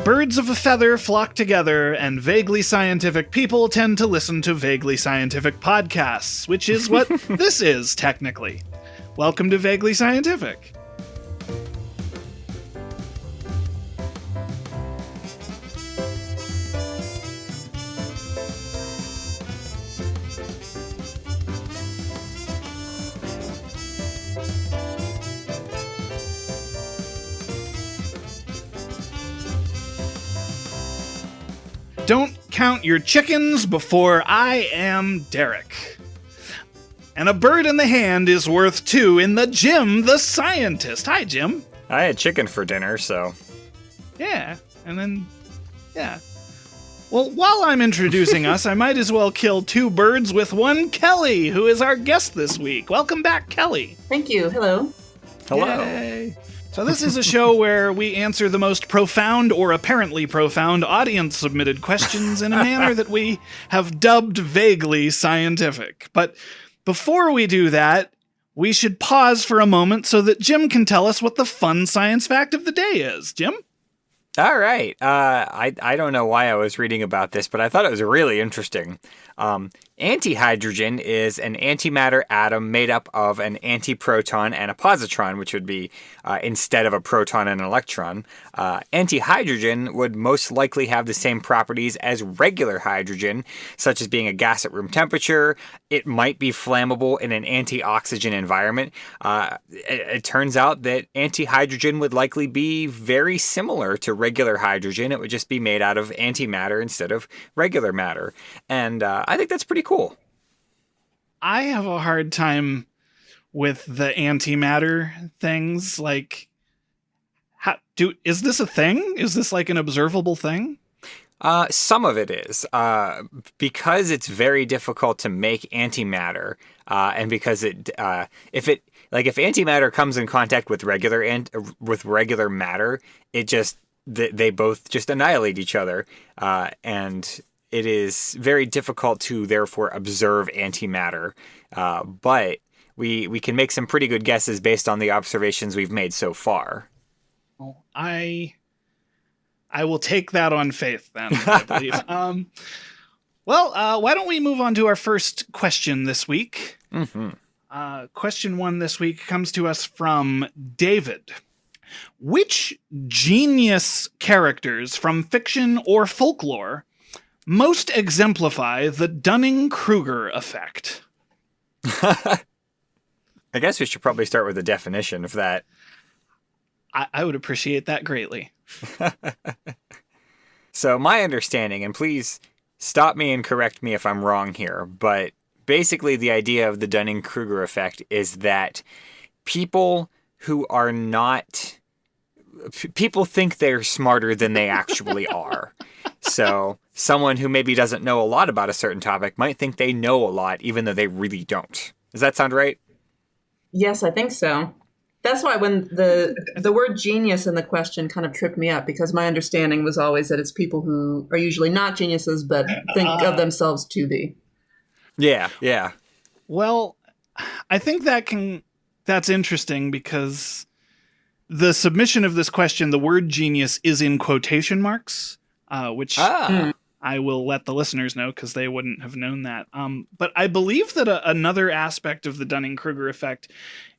Birds of a feather flock together, and vaguely scientific people tend to listen to vaguely scientific podcasts, which is what this is, technically. Welcome to Vaguely Scientific. Don't count your chickens before I am Derek. And a bird in the hand is worth two in the Jim the Scientist. Hi, Jim. I had chicken for dinner, so... Yeah, and then... yeah. Well, while I'm introducing us, I might as well kill two birds with one Kelly, who is our guest this week. Welcome back, Kelly. Thank you. Hello. Hello. Yay. So this is a show where we answer the most profound or apparently profound audience-submitted questions in a manner that we have dubbed vaguely scientific. But before we do that, we should pause for a moment so that Jim can tell us what the fun science fact of the day is. Jim? All right. I don't know why I was reading about this, but I thought it was really interesting. Antihydrogen is an antimatter atom made up of an antiproton and a positron, which would be instead of a proton and an electron. Antihydrogen would most likely have the same properties as regular hydrogen, such as being a gas at room temperature. It might be flammable in an antioxygen environment. It turns out that antihydrogen would likely be very similar to regular hydrogen. It would just be made out of antimatter instead of regular matter. And I think that's pretty cool. I have a hard time with the antimatter things. Like, is this a thing? Is this like an observable thing? Some of it is, because it's very difficult to make antimatter, and because if antimatter comes in contact with regular matter, they both just annihilate each other, and it is very difficult to therefore observe antimatter. But we can make some pretty good guesses based on the observations we've made so far. Well, I will take that on faith, then, I believe. Why don't we move on to our first question this week? Mm-hmm. Question one this week comes to us from David. Which genius characters from fiction or folklore most exemplify the Dunning Kruger Effect? I guess we should probably start with a definition of that. I would appreciate that greatly. So my understanding, and please stop me and correct me if I'm wrong here, but basically the idea of the Dunning Kruger effect is that people think they're smarter than they actually are. So someone who maybe doesn't know a lot about a certain topic might think they know a lot, even though they really don't. Does that sound right? Yes, I think so. That's why when the word genius in the question kind of tripped me up, because my understanding was always that it's people who are usually not geniuses, but think of themselves to be. Yeah. Well, I think that's interesting because the submission of this question, the word genius is in quotation marks, which I will let the listeners know because they wouldn't have known that. But I believe that another aspect of the Dunning-Kruger effect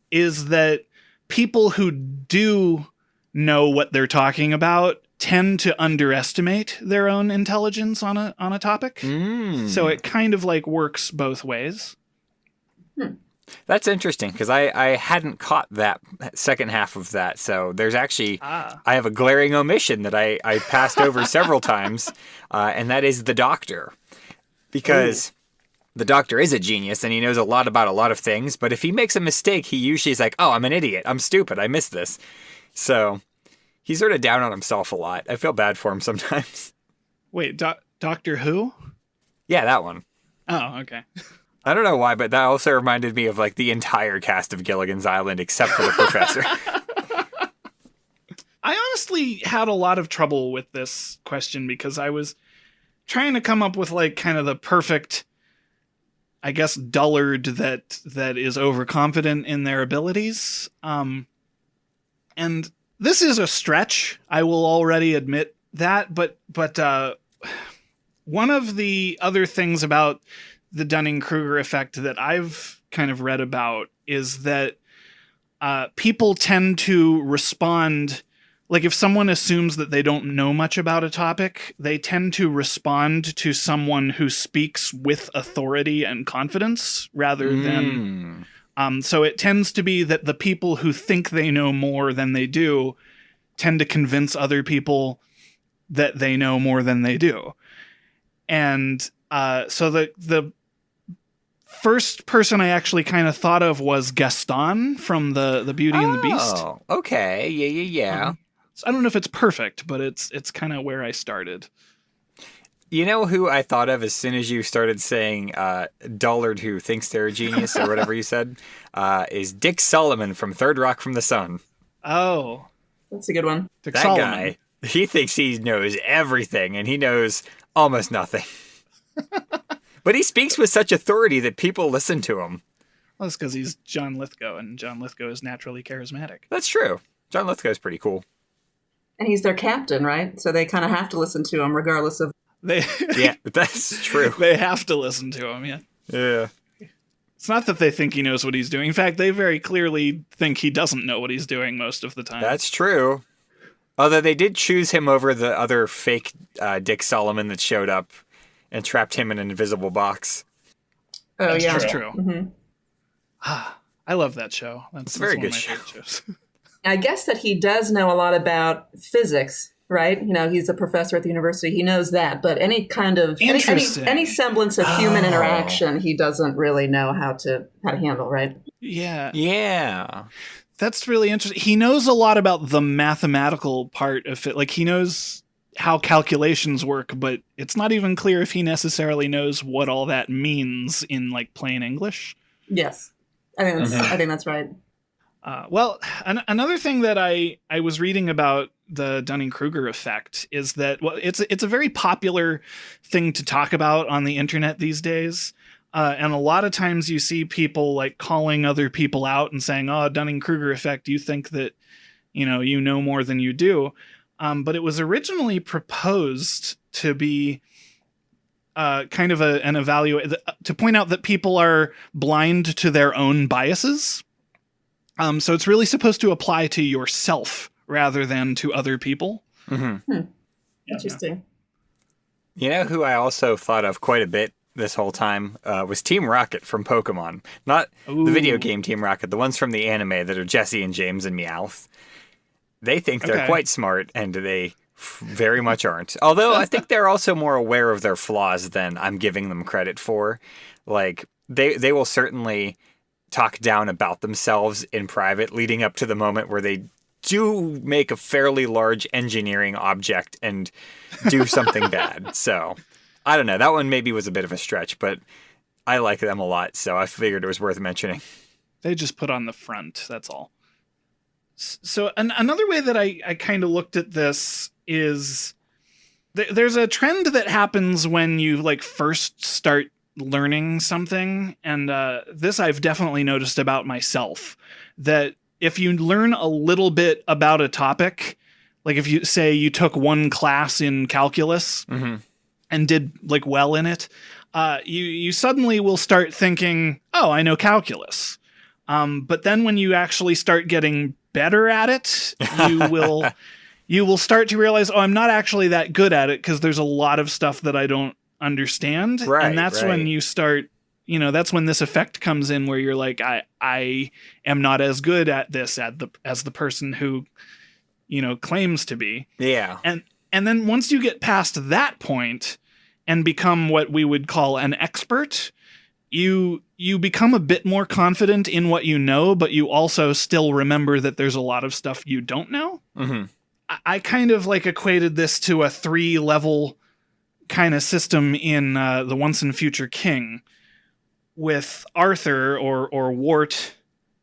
is that people who do know what they're talking about tend to underestimate their own intelligence on a topic. So it kind of like works both ways. That's interesting because I hadn't caught that second half of that. So there's actually, I have a glaring omission that I passed over several times, and that is the Doctor. Because the Doctor is a genius and he knows a lot about a lot of things, but if he makes a mistake, he usually is like, oh, I'm an idiot. I'm stupid. I missed this. So he's sort of down on himself a lot. I feel bad for him sometimes. Wait, Doctor Who? Yeah, that one. Oh, okay. I don't know why, but that also reminded me of like the entire cast of Gilligan's Island except for the professor. I honestly had a lot of trouble with this question because I was trying to come up with like kind of the perfect, I guess, dullard that is overconfident in their abilities. And this is a stretch, I will already admit one of the other things about the Dunning-Kruger effect that I've kind of read about is that people tend to respond, like if someone assumes that they don't know much about a topic, they tend to respond to someone who speaks with authority and confidence rather than... so it tends to be that the people who think they know more than they do tend to convince other people that they know more than they do. And so the first person I actually kind of thought of was Gaston from the Beauty and the Beast. Oh, okay. Yeah. So I don't know if it's perfect, but it's kind of where I started. You know who I thought of as soon as you started saying dullard who thinks they're a genius or whatever you said, is Dick Solomon from Third Rock from the Sun. Oh. That's a good one. Dick that Solomon. Guy, he thinks he knows everything, and he knows almost nothing. But he speaks with such authority that people listen to him. Well, that's because he's John Lithgow, and John Lithgow is naturally charismatic. That's true. John Lithgow's pretty cool. And he's their captain, right? So they kind of have to listen to him regardless of... Yeah, that's true. They have to listen to him, yeah. Yeah. It's not that they think he knows what he's doing. In fact, they very clearly think he doesn't know what he's doing most of the time. That's true. Although they did choose him over the other fake Dick Solomon that showed up and trapped him in an invisible box. Oh, that's yeah. That's true. Mm-hmm. I love that show. That's a very one good of my show. favorite shows. I guess that he does know a lot about physics, right? You know, he's a professor at the university. He knows that, but any kind of any semblance of human interaction, he doesn't really know how to handle, right? Yeah. That's really interesting. He knows a lot about the mathematical part of it. Like he knows how calculations work, but it's not even clear if he necessarily knows what all that means in like plain English. Yes, I think that's right. Well, another thing that I was reading about the Dunning-Kruger effect is that it's a very popular thing to talk about on the internet these days. And a lot of times you see people like calling other people out and saying, "Oh, Dunning-Kruger effect, you think that, you know more than you do." But it was originally proposed to be kind of an evaluate to point out that people are blind to their own biases. So it's really supposed to apply to yourself rather than to other people. Mm-hmm. Interesting. You know who I also thought of quite a bit this whole time was Team Rocket from Pokemon. Not the video game Team Rocket, the ones from the anime that are Jesse and James and Meowth. They think they're quite smart, and they very much aren't. Although I think they're also more aware of their flaws than I'm giving them credit for. Like, they will certainly talk down about themselves in private, leading up to the moment where they do make a fairly large engineering object and do something bad. So, I don't know. That one maybe was a bit of a stretch, but I like them a lot, so I figured it was worth mentioning. They just put on the front, that's all. So another way that I kind of looked at this is there's a trend that happens when you like first start learning something, and this I've definitely noticed about myself, that if you learn a little bit about a topic, like if you say you took one class in calculus and did like well in it, you suddenly will start thinking, oh, I know calculus. But then when you actually start getting better at it, you will start to realize, oh, I'm not actually that good at it because there's a lot of stuff that I don't understand. Right, and that's when you start, that's when this effect comes in where you're like, I am not as good at this as the person who, claims to be. Yeah. And then once you get past that point and become what we would call an expert, you become a bit more confident in what you know, but you also still remember that there's a lot of stuff you don't know. Mm-hmm. I kind of like equated this to a 3-level kind of system in The Once and Future King, with Arthur or Wart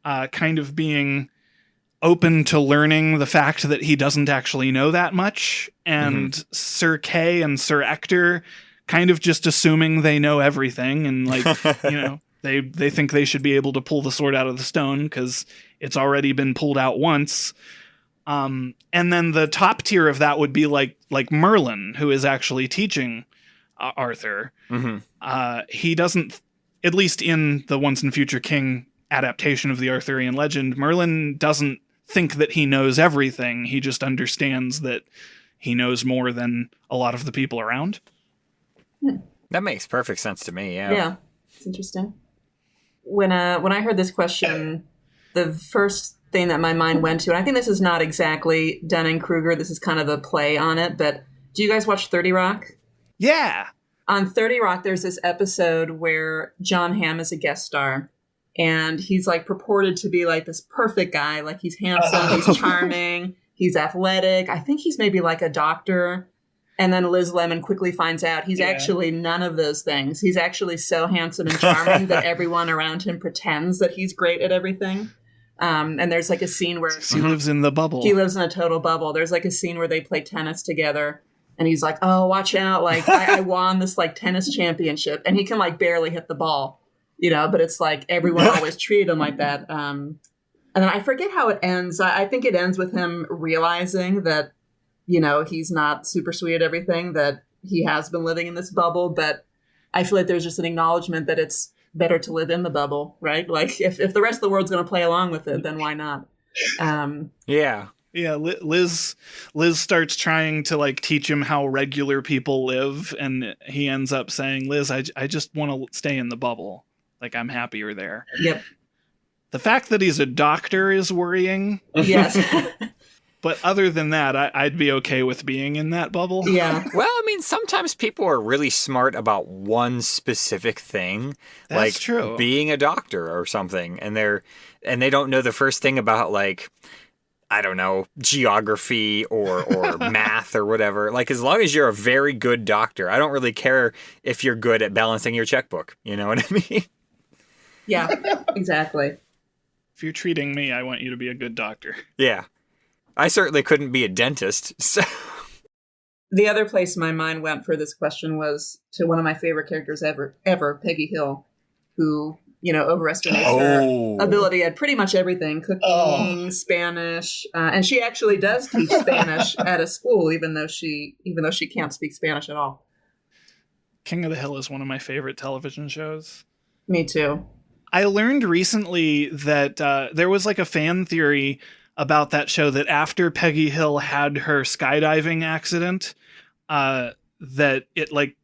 kind of being open to learning the fact that he doesn't actually know that much, and Sir Kay and Sir Ector kind of just assuming they know everything, and like, they think they should be able to pull the sword out of the stone because it's already been pulled out once. And then the top tier of that would be like Merlin, who is actually teaching Arthur. He doesn't, at least in the Once and Future King adaptation of the Arthurian legend, Merlin doesn't think that he knows everything. He just understands that he knows more than a lot of the people around. That makes perfect sense to me. Yeah, it's interesting. When I heard this question, the first thing that my mind went to, and I think this is not exactly Dunning Kruger, this is kind of a play on it, but do you guys watch 30 Rock? Yeah. On 30 Rock, there's this episode where John Hamm is a guest star, and he's like purported to be like this perfect guy. Like he's handsome, he's charming, he's athletic. I think he's maybe like a doctor. And then Liz Lemon quickly finds out he's actually none of those things. He's actually so handsome and charming that everyone around him pretends that he's great at everything. And there's like a scene where he lives in the bubble. He lives in a total bubble. There's like a scene where they play tennis together. And he's like, oh, watch out. Like, I won this like tennis championship. And he can like barely hit the ball, you know, but it's like everyone always treated him like that. And then I forget how it ends. I think it ends with him realizing that, you know, he's not super sweet at everything, that he has been living in this bubble. But I feel like there's just an acknowledgement that it's better to live in the bubble, right? Like if the rest of the world's going to play along with it, then why not? Yeah, Liz starts trying to like teach him how regular people live, and he ends up saying, Liz, I just want to stay in the bubble. Like, I'm happier there. Yep. The fact that he's a doctor is worrying. Yes. But other than that, I'd be okay with being in that bubble. Yeah. Well, I mean, sometimes people are really smart about one specific thing. That's like true. Being a doctor or something. And they don't know the first thing about, like, I don't know, geography or math or whatever. Like, as long as you're a very good doctor, I don't really care if you're good at balancing your checkbook. You know what I mean? Yeah, exactly. If you're treating me, I want you to be a good doctor. Yeah. I certainly couldn't be a dentist, so... The other place my mind went for this question was to one of my favorite characters ever, Peggy Hill, who, you know, overestimates her ability at pretty much everything, cooking, Spanish, and she actually does teach Spanish at a school, even though she can't speak Spanish at all. King of the Hill is one of my favorite television shows. Me too. I learned recently that there was like a fan theory about that show that after Peggy Hill had her skydiving accident, that it like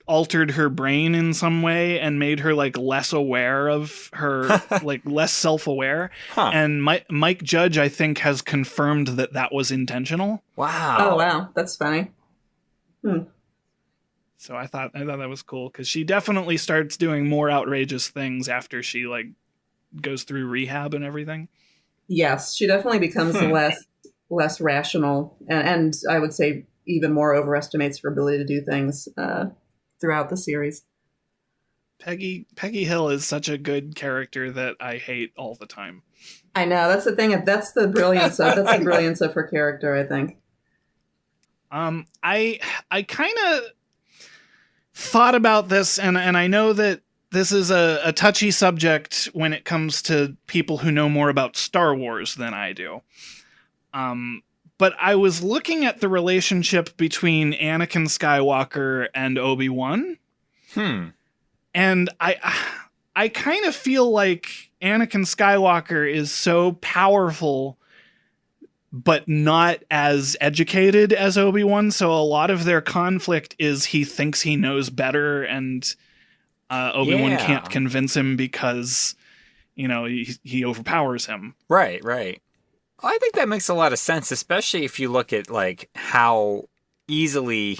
altered her brain in some way and made her like less aware of her, like less self-aware. Huh. And Mike Judge, I think, has confirmed that was intentional. Wow. Oh, wow. That's funny. So I thought that was cool because she definitely starts doing more outrageous things after she like goes through rehab and everything. Yes, she definitely becomes less rational, and I would say even more overestimates her ability to do things throughout the series. Peggy Hill is such a good character that I hate all the time. I know, that's the thing. That's the brilliance of her character, I think. I kind of thought about this, and I know that this is a touchy subject when it comes to people who know more about Star Wars than I do. But I was looking at the relationship between Anakin Skywalker and Obi-Wan. And I kind of feel like Anakin Skywalker is so powerful, but not as educated as Obi-Wan. So a lot of their conflict is he thinks he knows better, and Obi-Wan can't convince him because, you know, he overpowers him. Right. Well, I think that makes a lot of sense, especially if you look at like how easily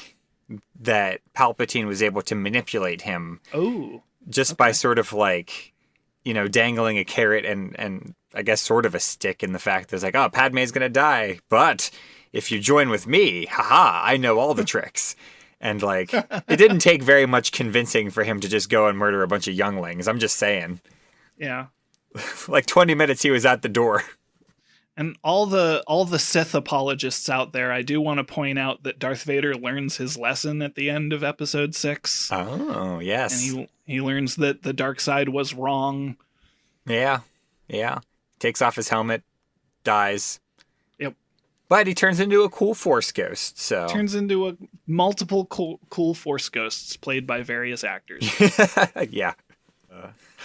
that Palpatine was able to manipulate him. By sort of like, you know, dangling a carrot and I guess sort of a stick in the fact that it's like, oh, Padme's gonna die, but if you join with me, haha, I know all the tricks. And, like, it didn't take very much convincing for him to just go and murder a bunch of younglings. I'm just saying. Yeah. Like, 20 minutes he was at the door. And all the Sith apologists out there, I do want to point out that Darth Vader learns his lesson at the end of Episode 6. Oh, yes. And he learns that the dark side was wrong. Yeah. Takes off his helmet, dies. Yep. But he turns into a cool Force ghost, so... Turns into multiple cool Force ghosts played by various actors. Yeah.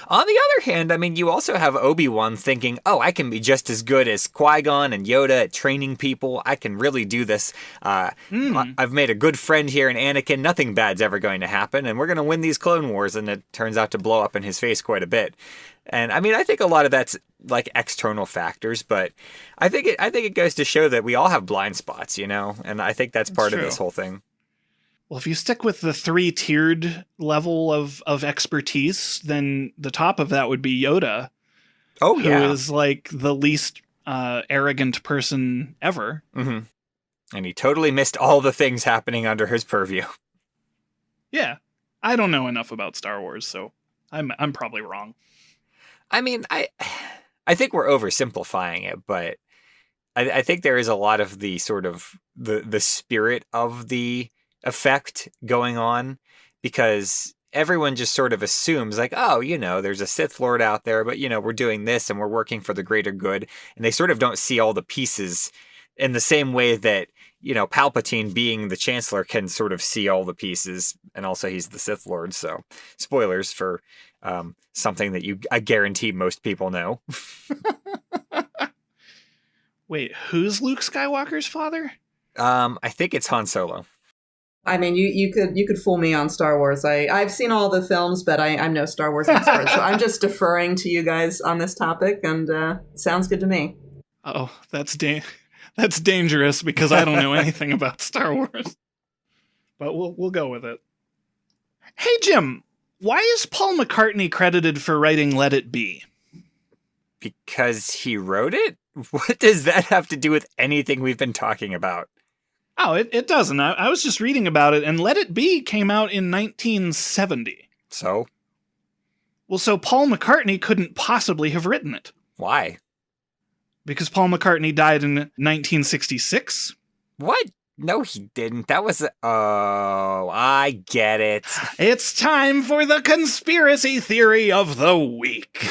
On the other hand, I mean, you also have Obi-Wan thinking, oh, I can be just as good as Qui-Gon and Yoda at training people. I can really do this. I've made a good friend here in Anakin. Nothing bad's ever going to happen, and we're going to win these Clone Wars, and it turns out to blow up in his face quite a bit. And I mean, I think a lot of that's like external factors, but I think it goes to show that we all have blind spots, you know? And I think that's part of this whole thing. Well, if you stick with the 3-tiered level of expertise, then the top of that would be Yoda. Oh, yeah. Who is like the least arrogant person ever. Mm-hmm. And he totally missed all the things happening under his purview. Yeah. I don't know enough about Star Wars, so I'm probably wrong. I mean, I think we're oversimplifying it, but I think there is a lot of the sort of the spirit of the effect going on, because everyone just sort of assumes like, oh, you know, there's a Sith Lord out there, but, you know, we're doing this and we're working for the greater good. And they sort of don't see all the pieces in the same way that, you know, Palpatine being the Chancellor can sort of see all the pieces. And also he's the Sith Lord. So spoilers for something that I guarantee most people know. Wait, who's Luke Skywalker's father? I think it's Han Solo. I mean, you could fool me on Star Wars. I've seen all the films, but I'm no Star Wars expert, so I'm just deferring to you guys on this topic, and sounds good to me. Oh, that's dangerous because I don't know anything about Star Wars. But we'll go with it. Hey, Jim, why is Paul McCartney credited for writing Let It Be? Because he wrote it? What does that have to do with anything we've been talking about? Oh, it doesn't. I was just reading about it, and Let It Be came out in 1970. So? Well, so Paul McCartney couldn't possibly have written it. Why? Because Paul McCartney died in 1966. What? No, he didn't. That was... Oh, I get it. It's time for the conspiracy theory of the week.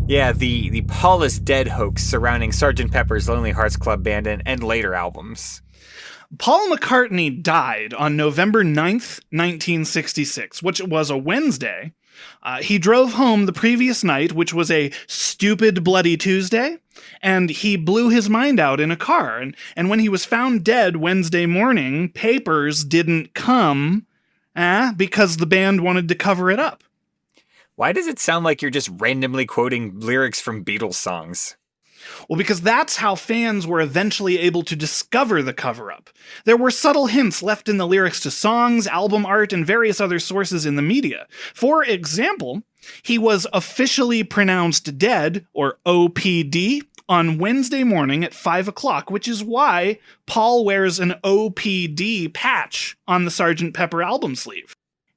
Yeah, the Paul is dead hoax surrounding Sgt. Pepper's Lonely Hearts Club Band and later albums. Paul McCartney died on November 9th, 1966, which was a Wednesday. He drove home the previous night, which was a stupid Bloody Tuesday, and he blew his mind out in a car. And when he was found dead Wednesday morning, papers didn't come because the band wanted to cover it up. Why does it sound like you're just randomly quoting lyrics from Beatles songs? Well, because that's how fans were eventually able to discover the cover-up. There were subtle hints left in the lyrics to songs, album art, and various other sources in the media. For example, he was officially pronounced dead, or OPD, on Wednesday morning at 5 o'clock, which is why Paul wears an OPD patch on the Sgt. Pepper album sleeve.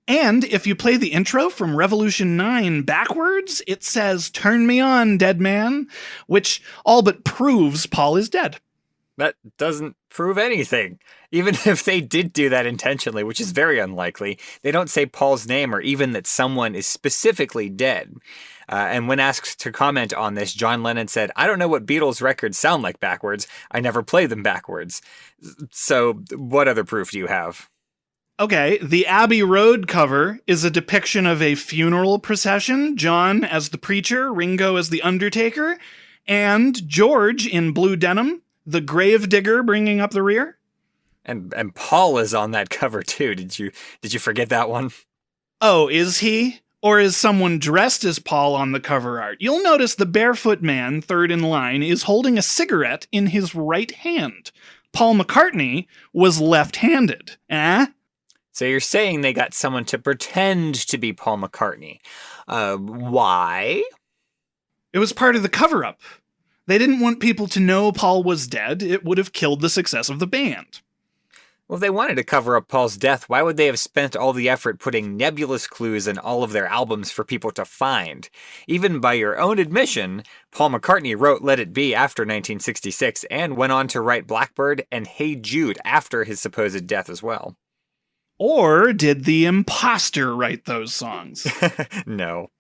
And if you play the intro from Revolution 9 backwards, it says, "Turn me on, dead man," which all but proves Paul is dead. That doesn't prove anything. Even if they did do that intentionally, which is very unlikely, they don't say Paul's name or even that someone is specifically dead. And when asked to comment on this, John Lennon said, "I don't know what Beatles records sound like backwards. I never play them backwards." So what other proof do you have? Okay, the Abbey Road cover is a depiction of a funeral procession, John as the preacher, Ringo as the undertaker, and George in blue denim, the grave digger bringing up the rear. And Paul is on that cover too. Did you forget that one? Oh, is he? Or is someone dressed as Paul on the cover art? You'll notice the barefoot man, third in line, is holding a cigarette in his right hand. Paul McCartney was left-handed. So you're saying they got someone to pretend to be Paul McCartney. Why? It was part of the cover-up. They didn't want people to know Paul was dead. It would have killed the success of the band. Well, if they wanted to cover up Paul's death, why would they have spent all the effort putting nebulous clues in all of their albums for people to find? Even by your own admission, Paul McCartney wrote Let It Be after 1966 and went on to write Blackbird and Hey Jude after his supposed death as well. Or did the imposter write those songs? No.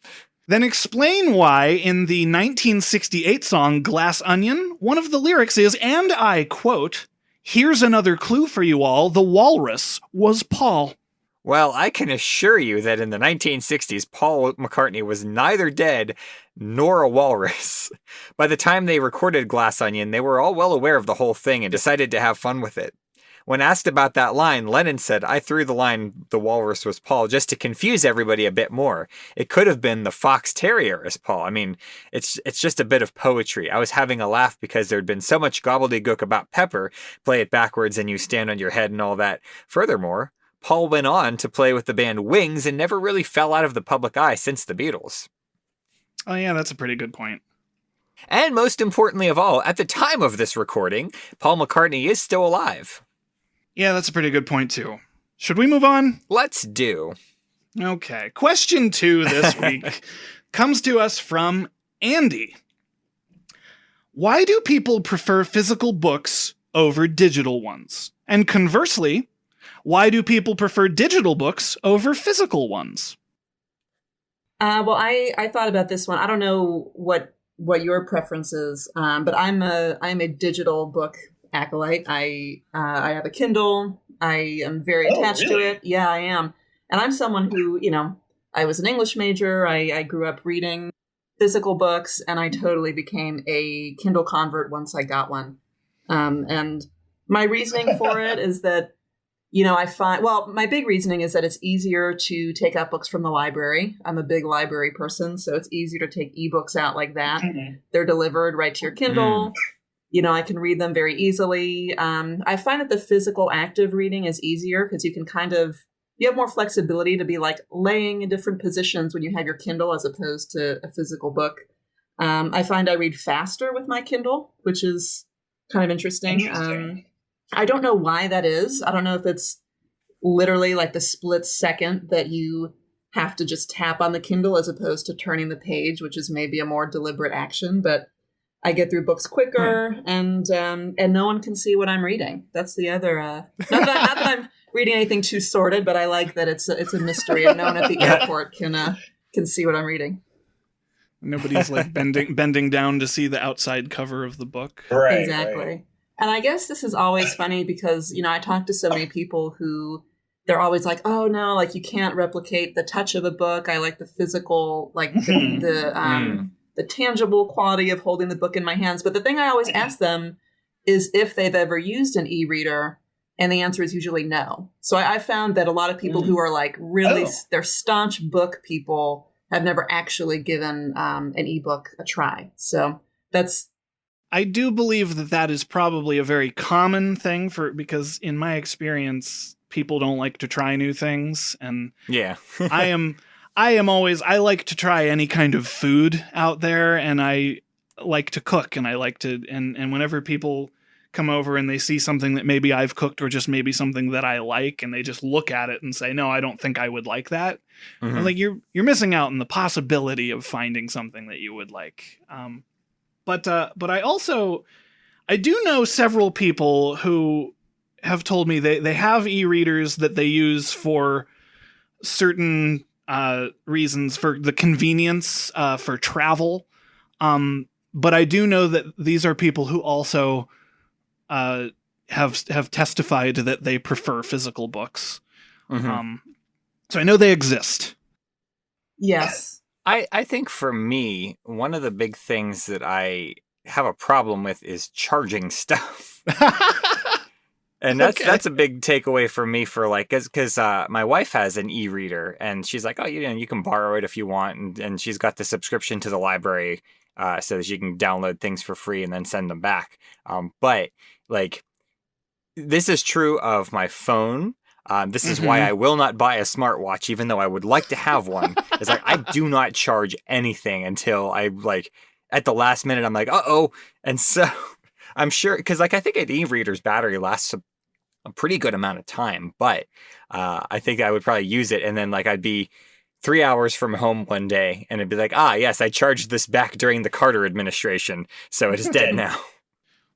Then explain why in the 1968 song Glass Onion, one of the lyrics is, and I quote, "Here's another clue for you all, the walrus was Paul." Well, I can assure you that in the 1960s, Paul McCartney was neither dead nor a walrus. By the time they recorded Glass Onion, they were all well aware of the whole thing and decided to have fun with it. When asked about that line, Lennon said, "I threw the line, the walrus was Paul, just to confuse everybody a bit more. It could have been the fox terrier as Paul. I mean, it's just a bit of poetry. I was having a laugh because there'd been so much gobbledygook about Pepper, play it backwards and you stand on your head and all that. Furthermore, Paul went on to play with the band Wings and never really fell out of the public eye since the Beatles." Oh yeah, that's a pretty good point. And most importantly of all, at the time of this recording, Paul McCartney is still alive. Yeah, that's a pretty good point too. Should we move on? Let's do. Okay. Question 2 this week comes to us from Andy. Why do people prefer physical books over digital ones? And conversely, why do people prefer digital books over physical ones? Well, I thought about this one. I don't know what your preference is, but I'm a digital book acolyte. I have a Kindle. I am very attached to it. Yeah, I am. And I'm someone who, I was an English major. I grew up reading physical books, and I totally became a Kindle convert once I got one. And my reasoning for it is that, my big reasoning is that it's easier to take out books from the library. I'm a big library person, so it's easier to take ebooks out like that. Mm-hmm. They're delivered right to your Kindle. I can read them very easily. I find that the physical active reading is easier because you have more flexibility to be like laying in different positions when you have your Kindle as opposed to a physical book. I find I read faster with my Kindle, which is kind of interesting. I don't know why that is. I don't know if it's literally like the split second that you have to just tap on the Kindle as opposed to turning the page, which is maybe a more deliberate action, but I get through books quicker, and no one can see what I'm reading. That's the other. Not that I'm reading anything too sordid, but I like that it's a mystery, and no one at the airport can see what I'm reading. Nobody's like bending down to see the outside cover of the book. Right. Exactly. Right. And I guess this is always funny because I talk to so many people who they're always like, "Oh no, like you can't replicate the touch of a book. I like the physical, like the tangible quality of holding the book in my hands." But the thing I always ask them is if they've ever used an e-reader, and the answer is usually no. So I found that a lot of people who are like really, they're staunch book people have never actually given an ebook a try. So I do believe that is probably a very common thing because in my experience, people don't like to try new things. And yeah, I like to try any kind of food out there, and I like to cook, and I like to, and whenever people come over and they see something that maybe I've cooked or just maybe something that I like, and they just look at it and say, "No, I don't think I would like that." Mm-hmm. I'm like, you're missing out on the possibility of finding something that you would like. But I do know several people who have told me they have e-readers that they use for certain reasons, for the convenience, for travel. But I do know that these are people who also have testified that they prefer physical books. Mm-hmm. So I know they exist. Yes. I think for me, one of the big things that I have a problem with is charging stuff. And that's a big takeaway for me for like, because my wife has an e-reader and she's like, "Oh, you can borrow it if you want." And she's got the subscription to the library so that she can download things for free and then send them back. But like, this is true of my phone. This is why I will not buy a smartwatch, even though I would like to have one. It's like, I do not charge anything until I like at the last minute, I'm like, uh-oh. And so I'm sure, because like, I think an e-reader's battery lasts a pretty good amount of time, but I think I would probably use it. And then like, I'd be 3 hours from home one day and it'd be like, yes, I charged this back during the Carter administration. So it is dead now.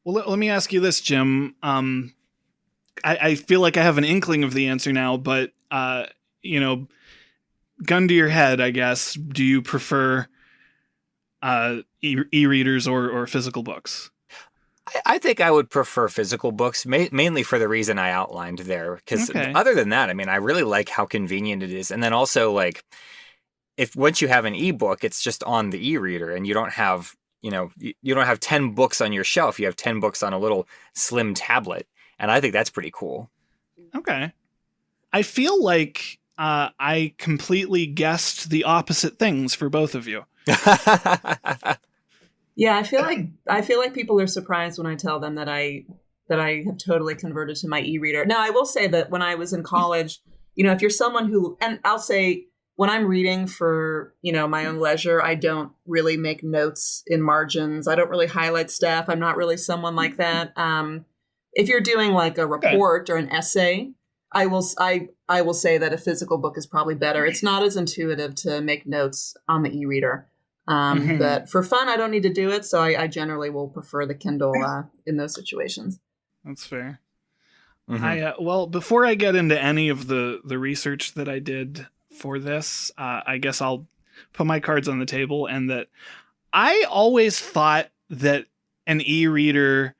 Well, let me ask you this, Jim. I feel like I have an inkling of the answer now, but gun to your head, I guess, do you prefer e-readers or physical books? I think I would prefer physical books, mainly for the reason I outlined there. Because other than that, I mean, I really like how convenient it is. And then also, like, if once you have an ebook, it's just on the e-reader, and you don't have, you don't have 10 books on your shelf. You have 10 books on a little slim tablet. And I think that's pretty cool. Okay. I feel like I completely guessed the opposite things for both of you. Yeah, I feel like people are surprised when I tell them that I have totally converted to my e-reader. Now, I will say that when I was in college, if you're someone who, and I'll say when I'm reading for, my own leisure, I don't really make notes in margins. I don't really highlight stuff. I'm not really someone like that. If you're doing like a report or an essay, I will say that a physical book is probably better. It's not as intuitive to make notes on the e-reader. But for fun, I don't need to do it, so I generally will prefer the Kindle in those situations. That's fair. Well, before I get into any of the research that I did for this, I guess I'll put my cards on the table, and that I always thought that an e-reader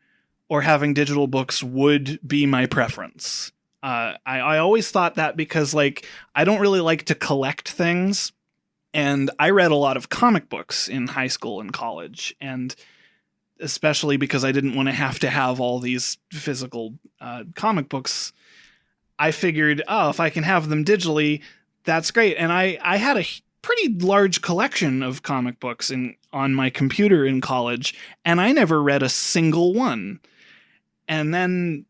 or having digital books would be my preference. I always thought that because, like, I don't really like to collect things. And I read a lot of comic books in high school and college, and especially because I didn't want to have all these physical comic books, I figured, if I can have them digitally, that's great. And I had a pretty large collection of comic books on my computer in college, and I never read a single one. And then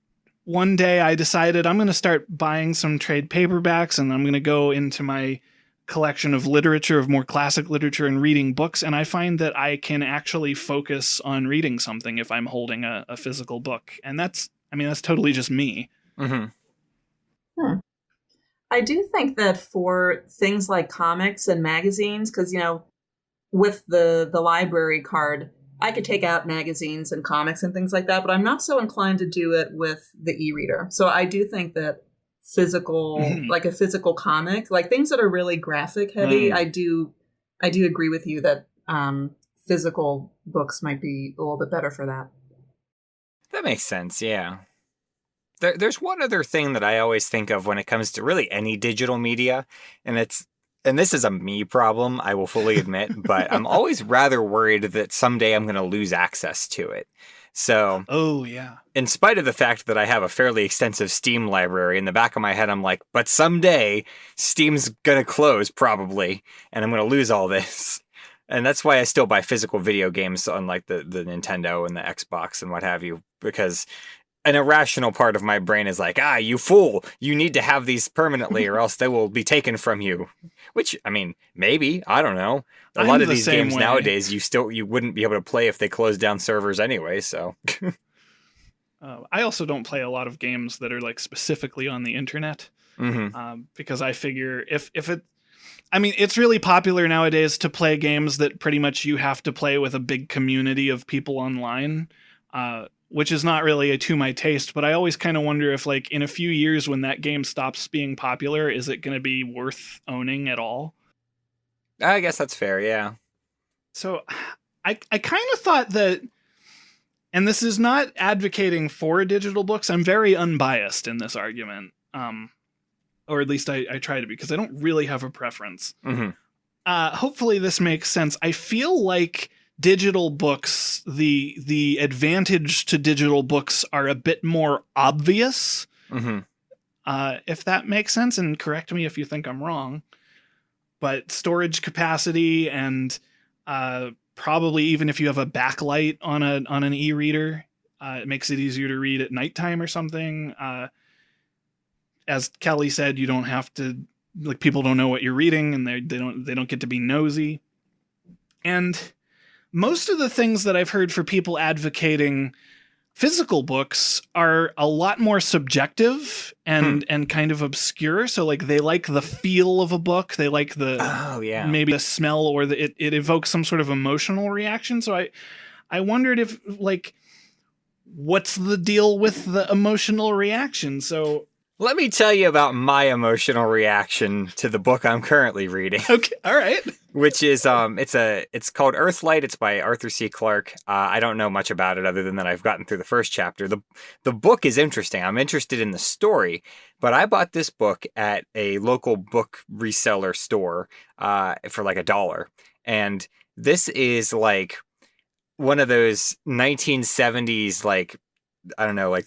one day I decided I'm going to start buying some trade paperbacks, and I'm going to go into my collection of literature, of more classic literature, and reading books, and I find that I can actually focus on reading something if I'm holding a physical book. And that's totally just me. I do think that for things like comics and magazines, because with the library card, I could take out magazines and comics and things like that, but I'm not so inclined to do it with the e-reader. So I do think that physical, like a physical comic, like things that are really graphic heavy, I do agree with you that physical books might be a little bit better for that. That makes sense, yeah. There's one other thing that I always think of when it comes to really any digital media, and this is a me problem, I will fully admit, but I'm always rather worried that someday I'm going to lose access to it. So, in spite of the fact that I have a fairly extensive Steam library, in the back of my head, I'm like, but someday Steam's going to close probably, and I'm going to lose all this. And that's why I still buy physical video games on like the Nintendo and the Xbox and what have you, because an irrational part of my brain is like, you fool, you need to have these permanently or else they will be taken from you. Which, I mean, maybe, I don't know. A lot of these games nowadays, you wouldn't be able to play if they closed down servers anyway, so. I also don't play a lot of games that are like specifically on the internet, because I figure if it's really popular nowadays to play games that pretty much you have to play with a big community of people online, which is not really to my taste, but I always kind of wonder if, like, in a few years when that game stops being popular, is it going to be worth owning at all? I guess that's fair, yeah. So I kind of thought that, and this is not advocating for digital books, I'm very unbiased in this argument, or at least I try to be, because I don't really have a preference. Hopefully this makes sense. I feel like digital books, the advantage to digital books are a bit more obvious, if that makes sense, and correct me if you think I'm wrong. But storage capacity and probably even if you have a backlight on an e-reader, it makes it easier to read at nighttime or something. As Kelly said, you don't have to, like, people don't know what you're reading, and they don't get to be nosy. And most of the things that I've heard for people advocating physical books are a lot more subjective and kind of obscure. So, like, they like the feel of a book. They like maybe the smell, or it evokes some sort of emotional reaction. So I wondered if, like, what's the deal with the emotional reaction? So Let me tell you about my emotional reaction to the book I'm currently reading. Okay, all right. Which is it's called Earthlight. It's by Arthur C. Clarke. I don't know much about it other than that I've gotten through the first chapter. The book is interesting. I'm interested in the story, but I bought this book at a local book reseller store for like $1. And this is like one of those 1970s, like, I don't know, like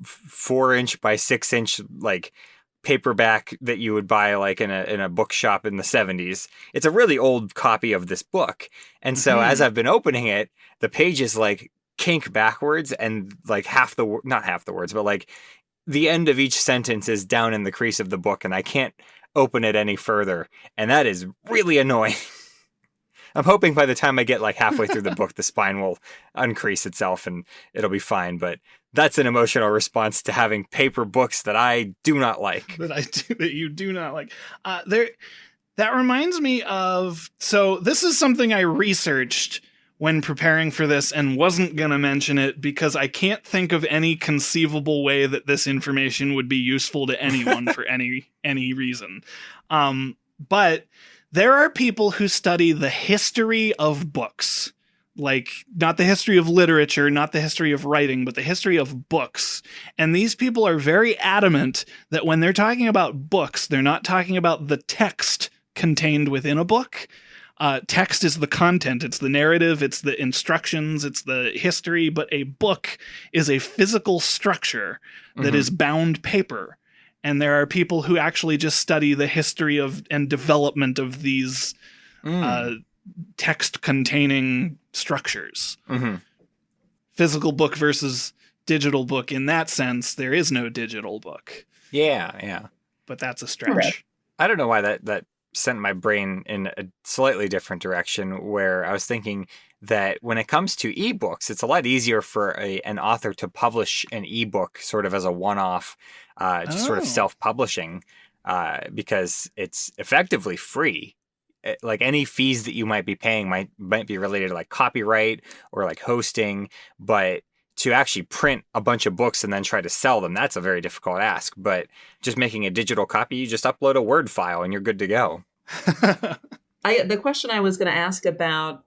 4-inch by 6-inch, like paperback that you would buy like in a bookshop in the 70s. It's a really old copy of this book. And so as I've been opening it, the pages like kink backwards, and like not half the words, but like the end of each sentence is down in the crease of the book, and I can't open it any further. And that is really annoying. I'm hoping by the time I get like halfway through the book, the spine will uncrease itself and it'll be fine. But that's an emotional response to having paper books that I do not like. That you do not like. That reminds me of, so this is something I researched when preparing for this and wasn't going to mention it because I can't think of any conceivable way that this information would be useful to anyone for any reason. But there are people who study the history of books, like not the history of literature, not the history of writing, but the history of books. And these people are very adamant that when they're talking about books, they're not talking about the text contained within a book. Text is the content, it's the narrative, it's the instructions, it's the history, but a book is a physical structure that is bound paper. And there are people who actually just study the history of and development of these text-containing structures. Physical book versus digital book. In that sense, there is no digital book. Yeah. But that's a stretch. Right. I don't know why that sent my brain in a slightly different direction, where I was thinking that when it comes to ebooks, it's a lot easier for an author to publish an ebook sort of as a one-off, just sort of self-publishing, because it's effectively free. Like any fees that you might be paying might be related to like copyright or like hosting, but to actually print a bunch of books and then try to sell them, that's a very difficult ask. But just making a digital copy, you just upload a Word file and you're good to go. The question I was going to ask about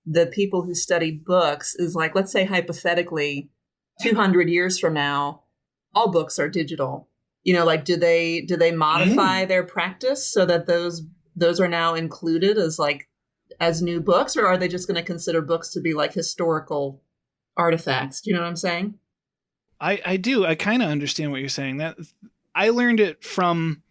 the people who study books is like, let's say hypothetically, 200 years from now, all books are digital. You know, like do they modify their practice so that those are now included as new books, or are they just going to consider books to be like historical artifacts? Do you know what I'm saying? I do. I kind of understand what you're saying. That I learned it from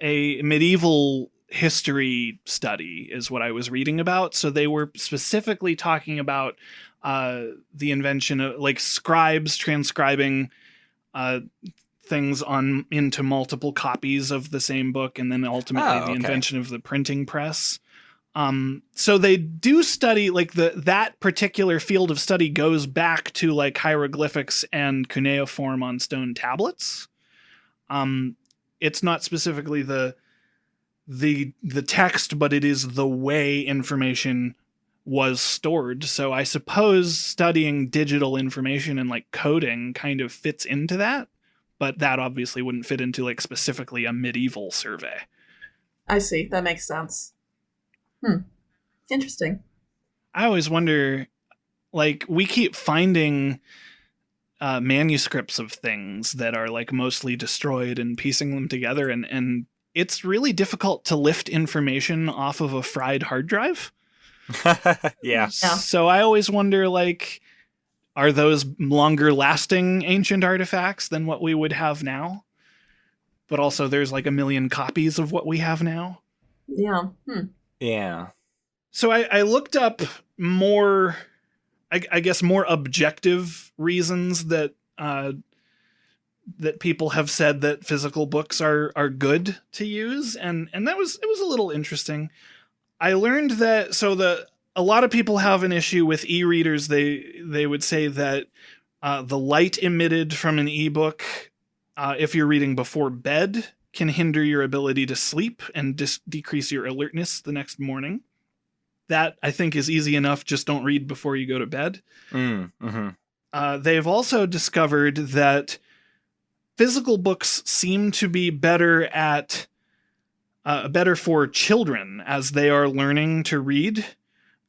a medieval history study is what I was reading about. So they were specifically talking about the invention of like scribes transcribing things into multiple copies of the same book, and then ultimately the invention of the printing press. So they do study like that particular field of study goes back to like hieroglyphics and cuneiform on stone tablets. It's not specifically the text, but it is the way information was stored. So I suppose studying digital information and like coding kind of fits into that, but that obviously wouldn't fit into like specifically a medieval survey. I see. That makes sense. Interesting. I always wonder, like, we keep finding manuscripts of things that are like mostly destroyed and piecing them together, and it's really difficult to lift information off of a fried hard drive. Yeah. So I always wonder, like, are those longer lasting ancient artifacts than what we would have now? But also there's like a million copies of what we have now. Yeah. Yeah. So I looked up more, I guess, more objective reasons that that people have said that physical books are good to use, and it was a little interesting. I learned that a lot of people have an issue with e-readers. They would say that the light emitted from an ebook, if you're reading before bed, can hinder your ability to sleep and decrease your alertness the next morning. That, I think, is easy enough. Just don't read before you go to bed. They've also discovered that physical books seem to be better at better for children as they are learning to read.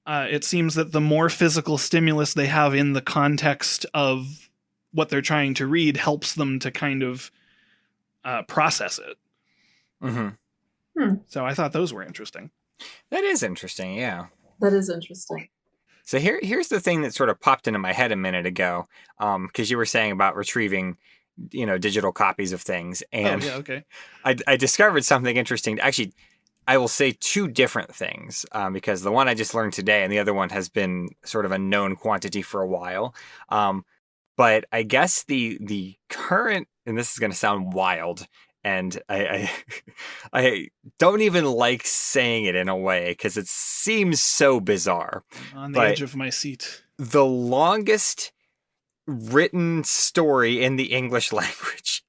It seems that the more physical stimulus they have in the context of what they're trying to read helps them to kind of process it. So I thought those were interesting. That is interesting, yeah. That is interesting. So here's the thing that sort of popped into my head a minute ago, because you were saying about retrieving, digital copies of things, and okay. I discovered something interesting. Actually, I will say two different things, because the one I just learned today and the other one has been sort of a known quantity for a while. But I guess the current, and this is going to sound wild, and I don't even like saying it in a way because it seems so bizarre. On the edge of my seat. The longest written story in the English language,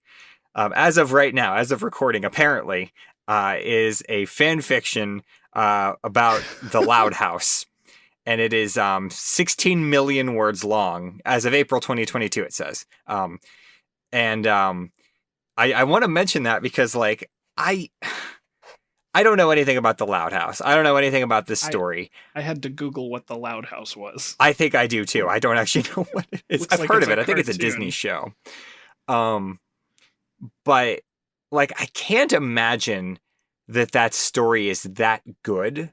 as of right now, as of recording, apparently, is a fan fiction about the Loud House. And it is 16 million words long as of April 2022, it says. I want to mention that because, like, I don't know anything about the Loud House. I don't know anything about this story. I had to Google what the Loud House was. I think I do too. I don't actually know what it is. I've heard of it. I think it's a Disney show. But like, I can't imagine that story is that good.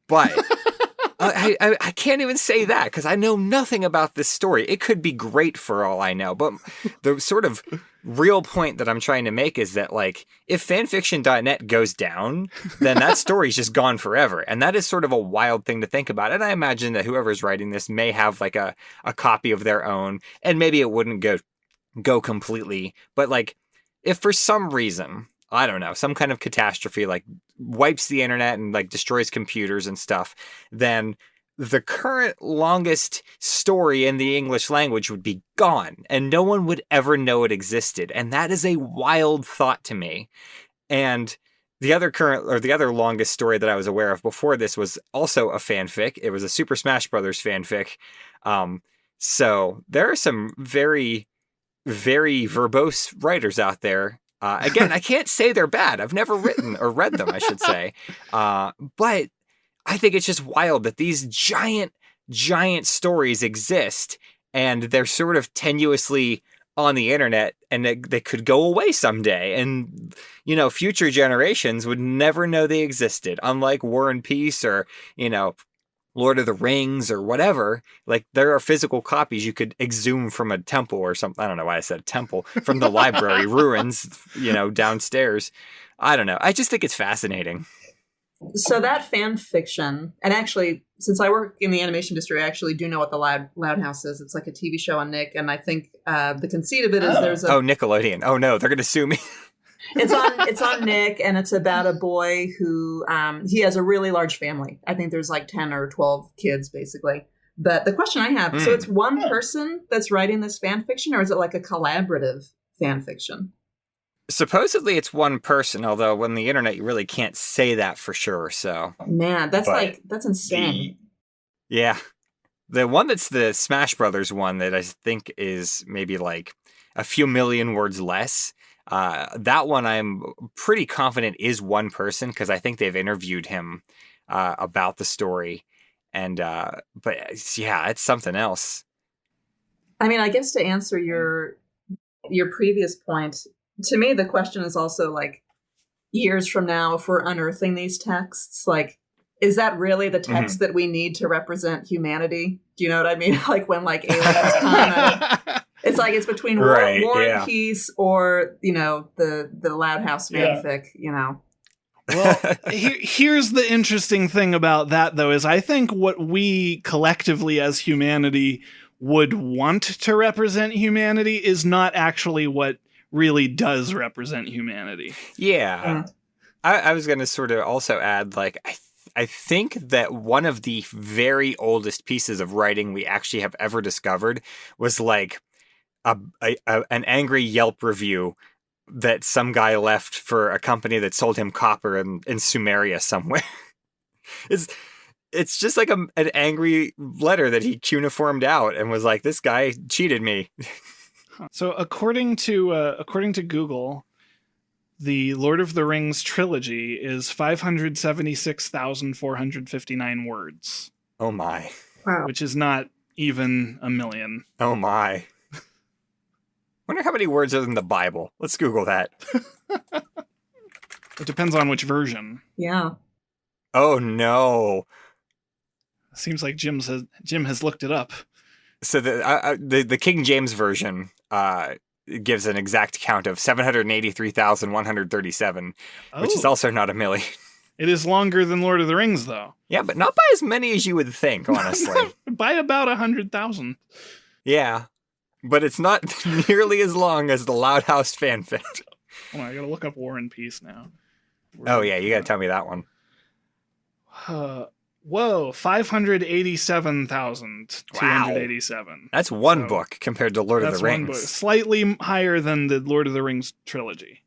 But I can't even say that because I know nothing about this story. It could be great for all I know. But the sort of real point that I'm trying to make is that, like, if fanfiction.net goes down, then that story's just gone forever. And that is sort of a wild thing to think about. And I imagine that whoever's writing this may have like a copy of their own, and maybe it wouldn't go completely. But like, if for some reason, I don't know, some kind of catastrophe like wipes the internet and like destroys computers and stuff, then the current longest story in the English language would be gone and no one would ever know it existed. And that is a wild thought to me. And the other longest story that I was aware of before this was also a fanfic. It was a Super Smash Brothers fanfic. So there are some very, very verbose writers out there. Again, I can't say they're bad. I've never written or read them, I should say. But I think it's just wild that these giant, giant stories exist and they're sort of tenuously on the internet and they could go away someday. And, future generations would never know they existed. Unlike War and Peace or, Lord of the Rings or whatever, like there are physical copies you could exhume from a temple or something. I don't know why I said temple, from the library ruins, downstairs. I don't know. I just think it's fascinating. So that fan fiction, and actually, since I work in the animation industry, I actually do know what the Loud House is. It's like a TV show on Nick, and I think the conceit of it is there's a... Oh, Nickelodeon. Oh no, they're going to sue me. It's on Nick, and it's about a boy who he has a really large family. I think there's like 10 or 12 kids, basically. But the question I have, so it's one person that's writing this fan fiction, or is it like a collaborative fan fiction? Supposedly it's one person, although on the internet you really can't say that for sure. So man, that's insane. Yeah, the one that's the Smash Brothers one that I think is maybe like a few million words less. That one I'm pretty confident is one person because I think they've interviewed him about the story. And but yeah, it's something else. I mean, I guess to answer your previous point, to me, the question is also like, years from now, if we're unearthing these texts, like, is that really the text that we need to represent humanity? Do you know what I mean? Like when like aliens come, it's like it's between War and Peace or the Loud House fanfic. Well, here's the interesting thing about that, though, is I think what we collectively as humanity would want to represent humanity is not actually what really does represent humanity. Yeah. I was going to sort of also add, like, I think that one of the very oldest pieces of writing we actually have ever discovered was like an angry Yelp review that some guy left for a company that sold him copper in Sumeria somewhere. It's just like an angry letter that he cuneiformed out and was like, this guy cheated me. So according to Google, the Lord of the Rings trilogy is 576,459 words. Oh my. Wow. Which is not even a million. Oh my. Wonder how many words are in the Bible. Let's Google that. It depends on which version. Yeah. Oh no. Seems like Jim has looked it up. So the King James version gives an exact count of 783,137, which is also not a million. It is longer than Lord of the Rings, though. Yeah, but not by as many as you would think, honestly. By about 100,000. Yeah, but it's not nearly as long as the Loud House fanfic. Hold on, I gotta look up War and Peace now. Oh yeah, you gotta tell me that one. Whoa, 587,287. Wow. That's one book compared to Lord of the Rings. One book. Slightly higher than the Lord of the Rings trilogy.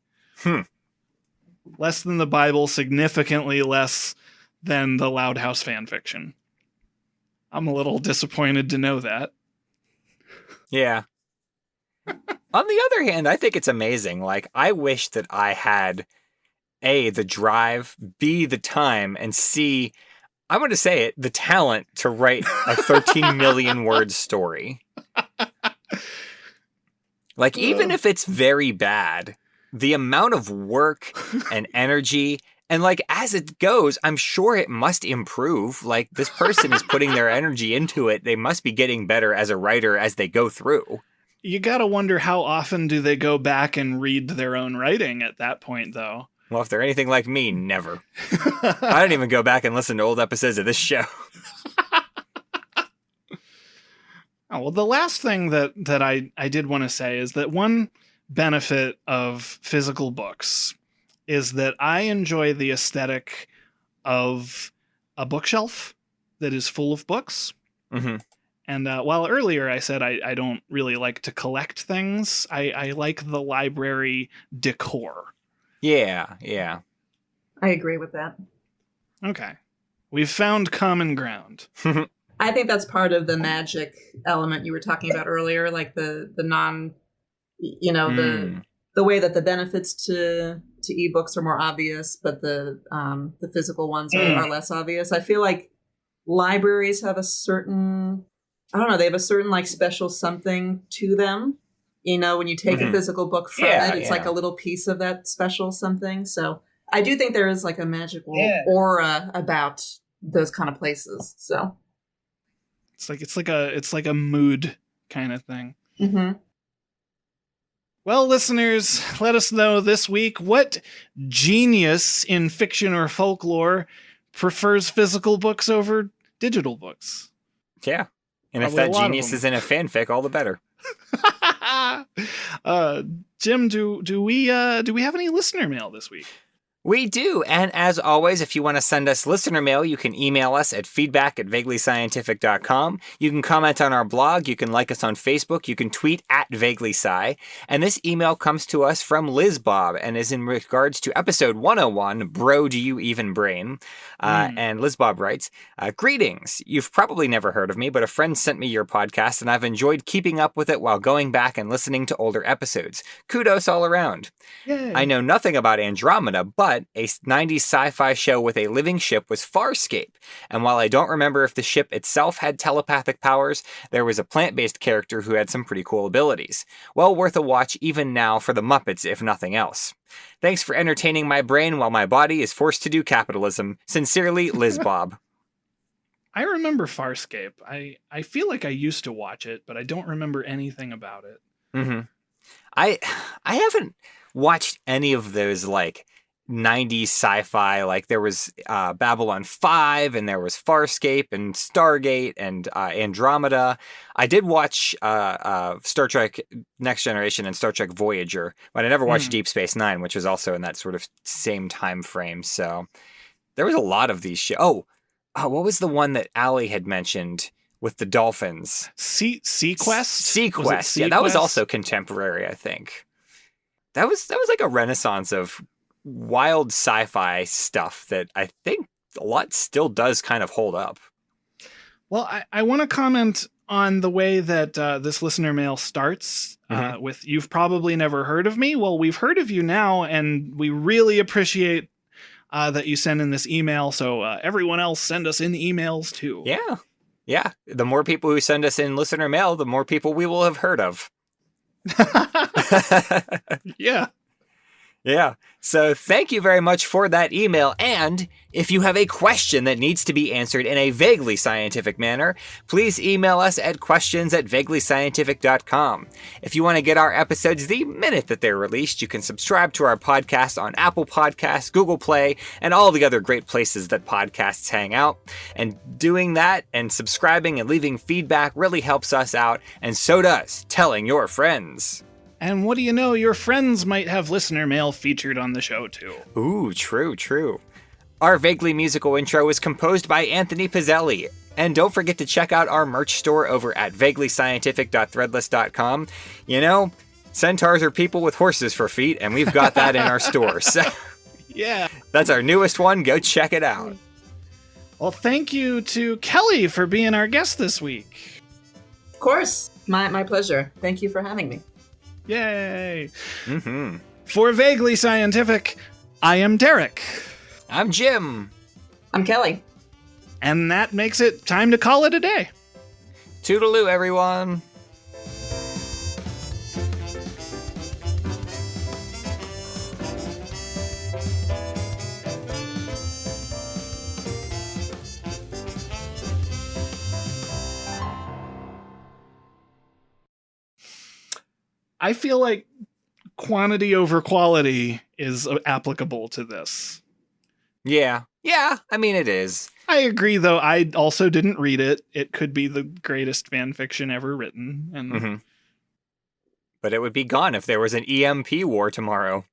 Less than the Bible, significantly less than the Loud House fanfiction. I'm a little disappointed to know that. Yeah. On the other hand, I think it's amazing. Like, I wish that I had A, the drive, B, the time, and C, I'm going to say it, the talent to write a 13 million word story. Like, even if it's very bad, the amount of work and energy, and like, as it goes, I'm sure it must improve. Like, this person is putting their energy into it. They must be getting better as a writer as they go through. You gotta wonder how often do they go back and read their own writing at that point, though. Well, if they're anything like me, never. I don't even go back and listen to old episodes of this show. Oh, well, the last thing that I did want to say is that one benefit of physical books is that I enjoy the aesthetic of a bookshelf that is full of books. Mm-hmm. And while earlier I said I don't really like to collect things, I like the library decor. Yeah, yeah. I agree with that. Okay. We've found common ground. I think that's part of the magic element you were talking about earlier, like the non, the way that the benefits to ebooks are more obvious, but the physical ones are less obvious. I feel like libraries have a certain, they have a certain like special something to them. When you take a physical book from it's like a little piece of that special something. So I do think there is like a magical aura about those kind of places. So it's like a mood kind of thing. Mm-hmm. Well, listeners, let us know this week what genius in fiction or folklore prefers physical books over digital books. Yeah. And Probably if that genius is in a fanfic, all the better. Jim, do we have any listener mail this week? We do, and as always, if you want to send us listener mail, you can email us at feedback@vaguelyscientific.com. You can comment on our blog, you can like us on Facebook, you can tweet @VaguelySci, and this email comes to us from Liz Bob, and is in regards to episode 101, Bro, Do You Even Brain? And Liz Bob writes, greetings. You've probably never heard of me, but a friend sent me your podcast, and I've enjoyed keeping up with it while going back and listening to older episodes. Kudos all around. Yay. I know nothing about Andromeda, but a 90s sci-fi show with a living ship was Farscape, and while I don't remember if the ship itself had telepathic powers, there was a plant-based character who had some pretty cool abilities. Well worth a watch even now for the Muppets, if nothing else. Thanks for entertaining my brain while my body is forced to do capitalism. Sincerely, Liz Bob. I remember Farscape. I feel like I used to watch it, but I don't remember anything about it. Mm-hmm. I haven't watched any of those, like, 90s sci-fi. Like, there was Babylon 5, and there was Farscape, and Stargate, and Andromeda. I did watch Star Trek Next Generation and Star Trek Voyager, but I never watched Deep Space Nine, which was also in that sort of same time frame. So there was a lot of these shows. Oh, what was the one that Allie had mentioned with the dolphins? Sequest? Sequest. Yeah, that was also contemporary, I think. That was like a renaissance of wild sci-fi stuff that I think a lot still does kind of hold up. Well, I want to comment on the way that this listener mail starts with "You've probably never heard of me." Well, we've heard of you now, and we really appreciate that you send in this email. So everyone else, send us in emails too. Yeah. Yeah. The more people who send us in listener mail, the more people we will have heard of. Yeah. Yeah. So thank you very much for that email. And if you have a question that needs to be answered in a vaguely scientific manner, please email us at questions@vaguelyscientific.com. If you want to get our episodes the minute that they're released, you can subscribe to our podcast on Apple Podcasts, Google Play, and all the other great places that podcasts hang out. And doing that and subscribing and leaving feedback really helps us out, and so does telling your friends. And what do you know, your friends might have listener mail featured on the show too. Ooh, true, true. Our vaguely musical intro was composed by Anthony Pizzelli. And don't forget to check out our merch store over at vaguelyscientific.threadless.com. You know, centaurs are people with horses for feet, and we've got that in our store. So yeah. That's our newest one. Go check it out. Well, thank you to Kelly for being our guest this week. Of course. My pleasure. Thank you for having me. Yay! Mm-hmm. For Vaguely Scientific, I am Derek. I'm Jim. I'm Kelly. And that makes it time to call it a day. Toodaloo, everyone. I feel like quantity over quality is applicable to this. Yeah. Yeah, I mean, it is. I agree, though. I also didn't read it. It could be the greatest fan fiction ever written. And But it would be gone if there was an EMP war tomorrow.